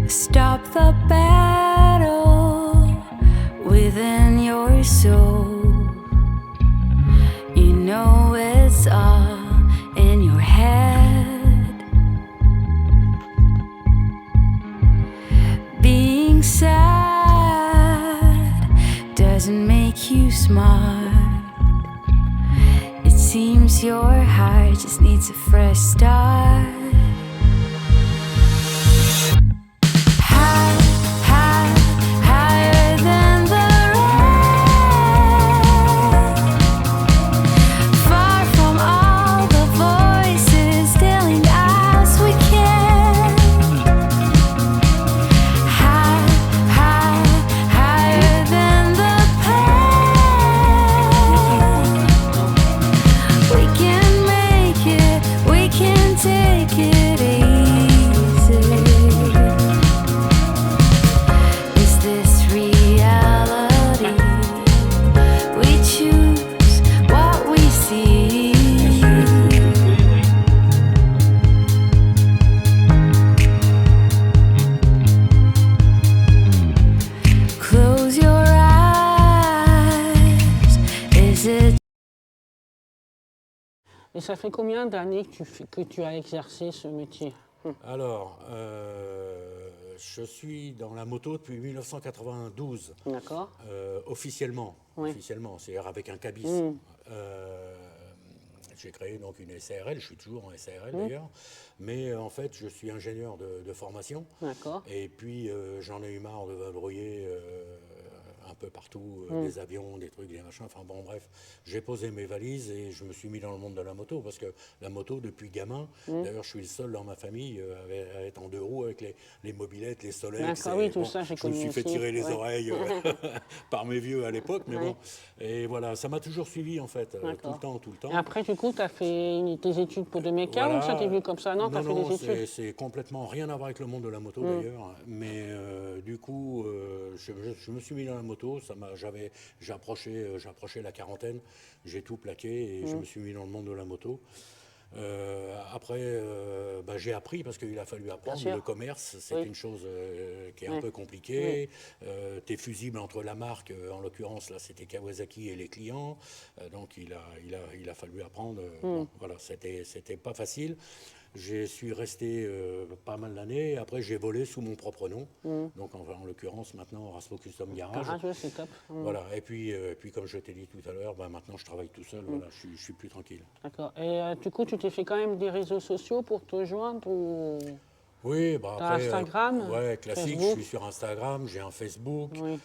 Stop the battle within your soul. You know it's all in your head. Being sad doesn't make you smart. It seems your heart just needs a fresh start. Et ça fait combien d'années que tu as exercé ce métier? Alors, je suis dans la moto depuis 1992. D'accord. Officiellement, Oui. officiellement, c'est-à-dire avec un cabis. J'ai créé donc une SARL, je suis toujours en SARL d'ailleurs, mais en fait je suis ingénieur de formation. D'accord. Et puis j'en ai eu marre de vadrouiller un peu partout, des avions, des trucs, des machins, enfin bon bref, j'ai posé mes valises et je me suis mis dans le monde de la moto, parce que la moto depuis gamin, d'ailleurs je suis le seul dans ma famille à être en deux roues avec les mobilettes, les Solex. D'accord, oui, tout ça, j'ai je me connu suis fait aussi, tirer les ouais. oreilles par mes vieux à l'époque, mais bon, et voilà, ça m'a toujours suivi en fait, tout le temps, tout le temps. Et après, du coup, tu as fait tes études pour de méca ou ça t'est vu comme ça? Non, tu as fait des études? C'est complètement rien à voir avec le monde de la moto d'ailleurs, mais du coup, je me suis mis dans la moto, j'approchais la quarantaine, j'ai tout plaqué et je me suis mis dans le monde de la moto. Après, j'ai appris parce qu'il a fallu apprendre. Le commerce, c'est une chose qui est un peu compliquée. Tu es fusible entre la marque, en l'occurrence, là, c'était Kawasaki et les clients. Donc, il a fallu apprendre. Bon, voilà, c'était pas facile. Je suis resté pas mal d'années. Après, j'ai volé sous mon propre nom. Donc, en l'occurrence, maintenant, Rasmo Custom Garage. Ah, c'est top. Voilà. Et puis, comme je t'ai dit tout à l'heure, maintenant, je travaille tout seul. Voilà, je suis plus tranquille. D'accord. Et du coup, tu t'es fait quand même des réseaux sociaux pour te joindre ou... Oui, après, Instagram, ouais, classique. Facebook. Je suis sur Instagram, j'ai un Facebook. Oui.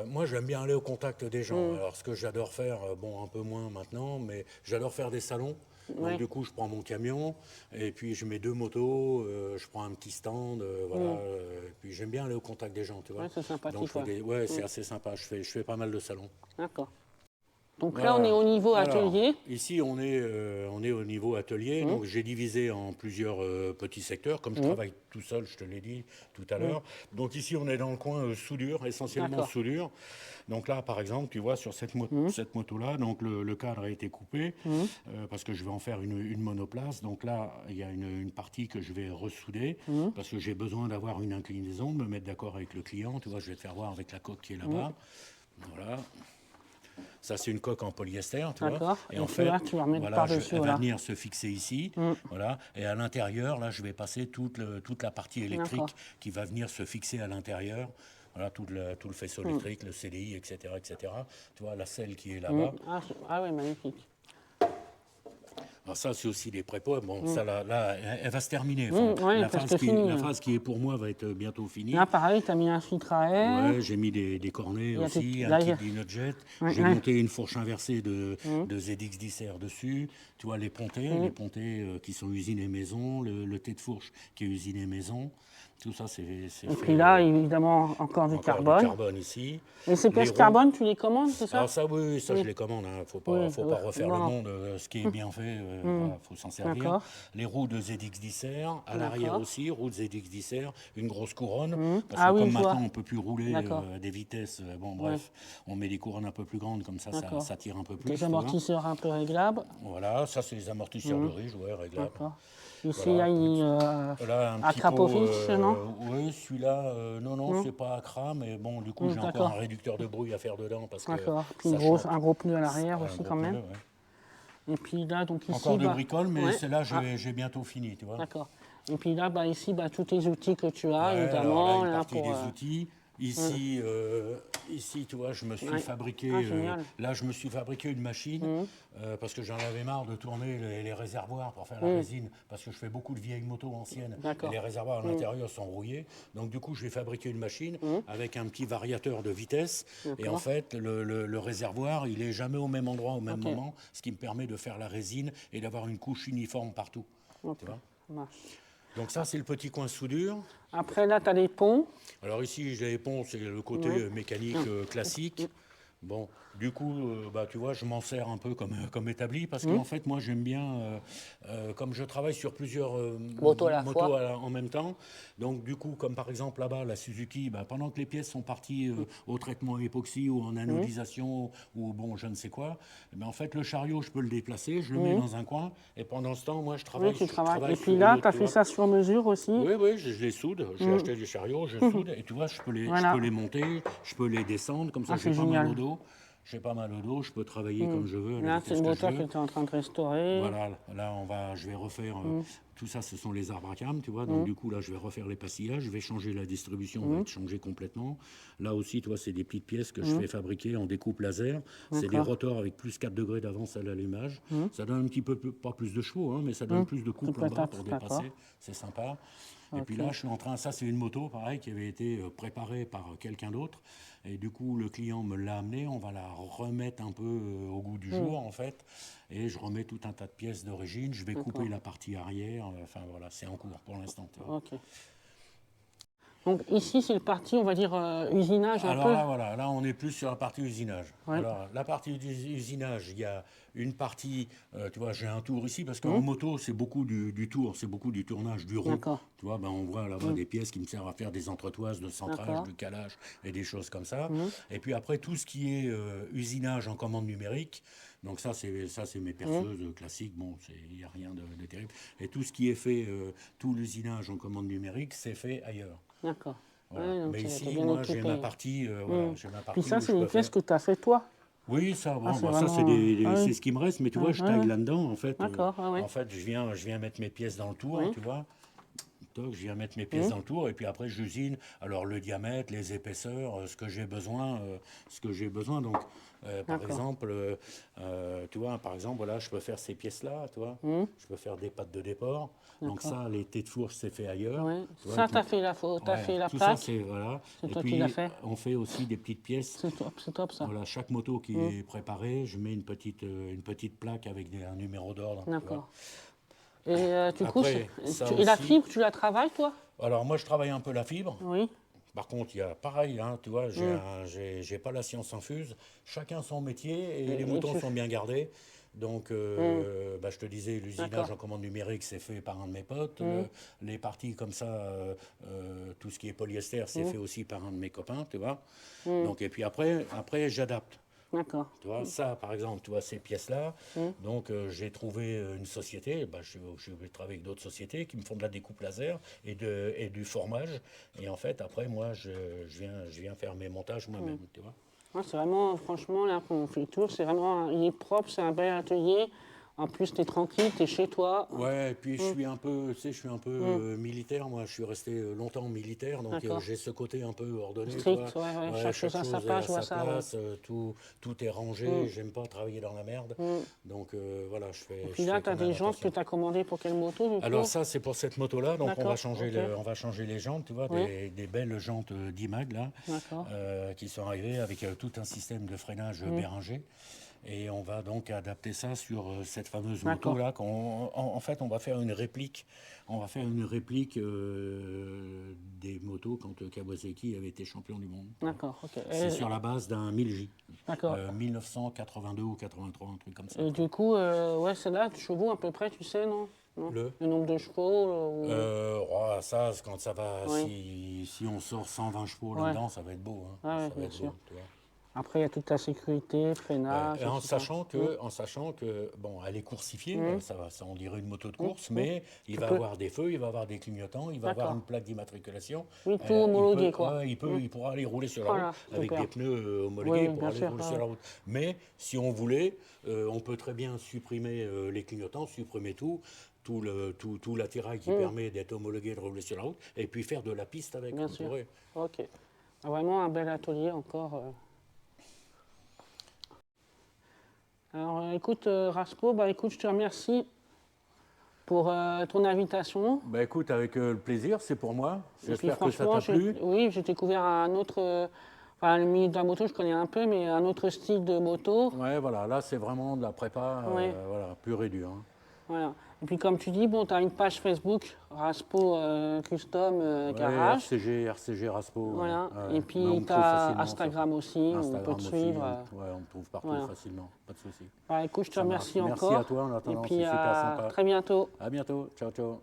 Moi, j'aime bien aller au contact des gens. Alors, ce que j'adore faire, bon, un peu moins maintenant, mais j'adore faire des salons. Donc, du coup, je prends mon camion et puis je mets deux motos, je prends un petit stand, voilà. Et puis, j'aime bien aller au contact des gens, tu vois. Ouais, c'est sympathique. Donc, c'est assez sympa. Je fais pas mal de salons. D'accord. Donc Voilà. là, on est au niveau atelier. Alors, ici, on est au niveau atelier. Donc, j'ai divisé en plusieurs petits secteurs. Comme je travaille tout seul, je te l'ai dit tout à l'heure. Donc, ici, on est dans le coin soudure, essentiellement soudure. Donc là, par exemple, tu vois, sur cette moto-là, donc le cadre a été coupé parce que je vais en faire une monoplace. Donc là, il y a une partie que je vais ressouder parce que j'ai besoin d'avoir une inclinaison, de me mettre d'accord avec le client. Tu vois, je vais te faire voir avec la coque qui est là-bas. Voilà. Ça, c'est une coque en polyester, tu vois. Et en fait, tu vas remettre par-dessus. Elle va venir se fixer ici. Voilà. Et à l'intérieur, là, je vais passer toute la partie électrique qui va venir se fixer à l'intérieur. Voilà, tout le faisceau électrique, le CDI, etc., etc. Tu vois, la selle qui est là-bas. Ah oui, magnifique. Alors ça, c'est aussi des prépots. Bon, ça, là, elle va se terminer. La phase qui est pour moi va être bientôt finie. Là, pareil, tu as mis un filtre à air. Ouais, j'ai mis des cornets aussi, un kit d'Inojet. J'ai monté une fourche inversée de ZX10R dessus. Tu vois, les pontées qui sont usinées maison, le thé de fourche qui est usiné maison. Tout ça, c'est Et puis là, évidemment, encore du carbone. Du carbone ici. Et ces pièces carbone, tu les commandes, c'est ça? Alors ça, oui, ça je les commande. Faut pas refaire le monde. Ce qui est bien fait, voilà, faut s'en servir. D'accord. Les roues de ZX10R, à l'arrière D'accord. aussi, roues de ZX10R, une grosse couronne. Parce Ah que oui, comme je maintenant vois. on ne peut plus rouler D'accord. des vitesses, bon bref, on met des couronnes un peu plus grandes, comme ça D'accord. ça tire un peu plus. Des tu vois. amortisseurs un peu réglables. Voilà, ça c'est les amortisseurs de riche, ouais, réglables. D'accord. Ici, Voilà, il y a une Là, un à petit pot. Krapovic, non? Oui, celui-là, non, c'est pas Accra, mais bon, du coup, j'ai encore D'accord. un réducteur de bruit à faire dedans parce que D'accord. Puis ça chante. un gros pneu à l'arrière Un aussi gros quand même. pneu, ouais. Et puis là, donc ici, Encore de bricole, mais ouais. celle-là, Ah, j'ai bientôt fini, tu vois. d'accord. Et puis là, ici, tous tes outils que tu as, Ouais, alors évidemment, là, une là, partie pour. des outils. Ici, tu vois, je me suis Ouais. fabriqué. Ah, génial. Là, je me suis fabriqué une machine parce que j'en avais marre de tourner les réservoirs pour faire la résine, parce que je fais beaucoup de vieilles motos anciennes et D'accord. les réservoirs à l'intérieur sont rouillés. Donc, du coup, j'ai fabriqué une machine avec un petit variateur de vitesse. Et en fait, le réservoir, il est jamais au même endroit au même Ok. moment, ce qui me permet de faire la résine et d'avoir une couche uniforme partout. Ok, Tu vois. ça marche. Donc ça, c'est le petit coin soudure. Après, là, tu as les ponts. Alors ici, j'ai les ponts, c'est le côté mécanique classique. Bon, du coup, tu vois, je m'en sers un peu comme établi parce qu'en fait, moi, j'aime bien, comme je travaille sur plusieurs Motos à la fois. en même temps, donc du coup, comme par exemple là-bas, la Suzuki, pendant que les pièces sont parties au traitement époxy ou en anodisation ou bon, je ne sais quoi, en fait, le chariot, je peux le déplacer, je le mets dans un coin et pendant ce temps, moi, je travaille, Oui, tu travailles. Et sur puis une là, autre, tu as tu fait vois. ça sur mesure aussi. Oui, je les soude. J'ai acheté des chariots, je soude. Et tu vois, je peux Voilà. les monter, je peux les descendre. Comme ça, Ah, j'ai c'est pas mal génial. au dos. J'ai pas mal au dos, je peux travailler comme je veux, à la Là, c'est vitesse le que je moteur que veux. tu es en train de restaurer. Voilà, là, je vais refaire. Tout ça, ce sont les arbres à cam, tu vois. Donc, du coup, là, je vais refaire les pasillages. Je vais changer la distribution, va être changée complètement. Là aussi, tu vois, c'est des petites pièces que je fais fabriquer en découpe laser. C'est des rotors avec plus 4 degrés d'avance à l'allumage. Ça donne un petit peu, pas plus de chevaux, hein, mais ça donne plus de couple en bas pour dépasser. C'est sympa. Et puis là, je suis en train, ça c'est une moto, pareil, qui avait été préparée par quelqu'un d'autre. Et du coup, le client me l'a amenée. On va la remettre un peu au goût du jour, en fait. Et je remets tout un tas de pièces d'origine. Je vais couper la partie arrière. Enfin voilà, c'est en cours pour l'instant. Ok. Donc ici, c'est le parti, on va dire, usinage un Alors peu. là, voilà, là, on est plus sur la partie usinage. Ouais. Alors, la partie usinage, il y a une partie, tu vois, j'ai un tour ici, parce qu'en moto, c'est beaucoup du tour, c'est beaucoup du tournage, du rond. D'accord. Tu vois, on voit là-bas des pièces qui me servent à faire des entretoises de centrage, D'accord. du calage et des choses comme ça. Et puis après, tout ce qui est usinage en commande numérique, donc ça, c'est mes perceuses classiques, bon, il n'y a rien de terrible. Et tout ce qui est fait, tout l'usinage en commande numérique, c'est fait ailleurs. D'accord. Voilà. Ouais, donc Mais t'es ici, bien moi, j'ai équipé. ma partie, voilà, j'ai ma partie Puis ça, où c'est je une peux pièce faire. que tu as fait toi. Oui, ça, bon, c'est ça vraiment- c'est ce qui me reste, mais tu vois, je taille là-dedans, en fait. D'accord, ouais. En fait, je viens mettre mes pièces dans le tour, tu vois. Toc, je viens mettre mes pièces dans le tour, et puis après, j'usine, alors le diamètre, les épaisseurs, ce que j'ai besoin, Donc, par exemple, tu vois, par exemple, voilà, je peux faire ces pièces-là, tu vois. Je peux faire des pattes de déport. Donc ça, les têtes de fourche, c'est fait ailleurs. Ouais. Tu vois, Ça, tout- tu as fait la faute, tu as Ouais, fait la tout plaque. ça, c'est voilà. C'est Et toi qui puis, l'as fait. on fait aussi des petites pièces. C'est top ça. Voilà, chaque moto qui est préparée, je mets une petite plaque avec un numéro d'ordre. tu vois. D'accord. Et du coup, Après, ça et la aussi- fibre, tu la travailles toi? Alors moi, je travaille un peu la fibre. Oui. Par contre, il y a pareil, hein, tu vois, j'ai pas la science infuse. Chacun son métier et les moutons sont bien gardés. Donc, je te disais, l'usinage D'accord. en commande numérique, c'est fait par un de mes potes. Les parties comme ça, tout ce qui est polyester, c'est fait aussi par un de mes copains, tu vois. Donc, et puis après j'adapte. D'accord. Tu vois, ça, par exemple, tu vois, ces pièces-là, donc j'ai trouvé une société, je vais travailler avec d'autres sociétés qui me font de la découpe laser et du formage. Et en fait, après, moi, je viens faire mes montages moi-même, tu vois. Ouais, c'est vraiment, franchement, là, quand on fait le tour, c'est vraiment, il est propre, c'est un bel atelier. En plus, tu es tranquille, tu es chez toi. Ouais, et puis je suis un peu, tu sais, je suis un peu militaire, moi, je suis resté longtemps militaire, donc D'accord. j'ai ce côté un peu ordonné. Strict, tu vois. ouais. Chaque chose à sa est place, je vois ça, ouais. place, tout est rangé, j'aime pas travailler dans la merde, donc voilà, je fais. Puis là, tu as des jantes que tu as commandées pour quelle moto du coup? Alors ça, c'est pour cette moto-là, donc on D'accord, va changer, ok. on va changer les jantes, tu vois, des belles jantes d'IMAG, là, D'accord. qui sont arrivées avec tout un système de freinage Béringer. Et on va donc adapter ça sur cette fameuse D'accord. moto-là. En fait, on va faire une réplique. On va faire une réplique des motos quand Kawasaki avait été champion du monde. D'accord, ok. C'est sur la base d'un 1000J. D'accord. 1982 ou 83, un truc comme ça. Et du coup, ouais, celle-là, chevaux à peu près, tu sais, non? Le nombre de chevaux ça, quand ça va, Oui. si on sort 120 chevaux là-dedans, ça va être beau. Hein. Ouais, ça va être sûr. beau, tu vois. Après, il y a toute la sécurité, freinage. En sachant que, bon, elle est coursifiée, ça, on dirait une moto de course, mais il va avoir des feux, il va avoir des clignotants, il va avoir une plaque d'immatriculation. Oui, tout homologué, quoi. Il pourra aller rouler sur la route avec super. des pneus homologués pour aller rouler sûr. sur la route. Mais si on voulait, on peut très bien supprimer les clignotants, supprimer tout l'attirail qui permet d'être homologué de rouler sur la route, et puis faire de la piste avec. Bien sûr. Ok. Vraiment un bel atelier encore. Alors, écoute, Raspo, écoute, je te remercie pour ton invitation. Écoute, avec le plaisir, c'est pour moi. J'espère que ça franchement, t'a plu. Oui, j'ai découvert un autre... Enfin, le milieu de la moto, je connais un peu, mais un autre style de moto. Ouais, voilà, là, c'est vraiment de la prépa, voilà, pure et dure. Hein. Voilà. Et puis, comme tu dis, bon, tu as une page Facebook, Raspo Custom Garage. RCG Raspo. Voilà. Et puis, tu as Instagram aussi, où on peut te suivre. Ouais, on me trouve partout facilement, pas de souci. Écoute, je te remercie encore. Merci à toi en attendant, c'est super sympa. Très bientôt. À bientôt. Ciao, ciao.